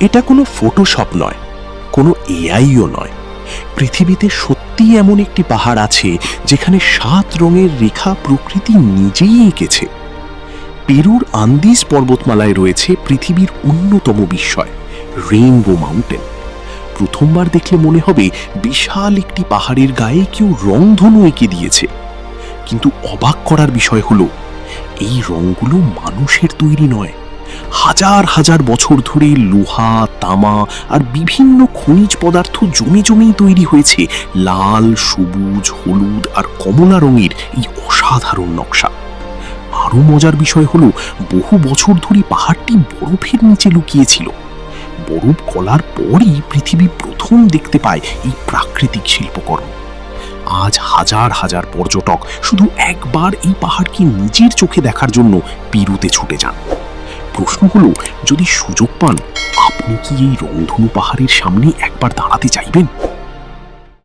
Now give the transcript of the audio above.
এটা কোনো ফটোশপ নয়, কোনো এআইও নয়। পৃথিবীতে সত্যিই এমন একটি পাহাড় আছে যেখানে 7 রঙের রেখা প্রকৃতি নিজেই এঁকেছে। পেরুর আন্দিজ পর্বতমালায় রয়েছে পৃথিবীর অন্যতম বিস্ময় রেইনবো মাউন্টেন। প্রথমবার দেখলে মনে হবে বিশাল একটি পাহাড়ের গায়ে কেউ রংধনু এঁকে দিয়েছে। কিন্তু অবাক করার বিষয় হলো এই রংগুলো মানুষের তৈরি নয়। হাজার হাজার বছর ধরে লোহা, তামা আর বিভিন্ন খনিজ পদার্থ জমে জমেই তৈরি হয়েছে লাল, সবুজ, হলুদ আর কমলা রঙের এই অসাধারণ নকশা। আরো মজার বিষয় হলো বহু বছর ধরে পাহাড়টি বরফের নিচে লুকিয়েছিল। বরফ গলার পরই পৃথিবী প্রথম দেখতে পায় এই প্রাকৃতিক শিল্পকর্ম। আজ হাজার হাজার পর্যটক শুধু একবার এই পাহাড়কে নিজের চোখে দেখার জন্য পেরুতে ছুটে যান। প্রশ্ন হলো, যদি সুযোগ পান আপনি কি এই রংধনু পাহাড়ের সামনে একবার দাঁড়াতে চাইবেন?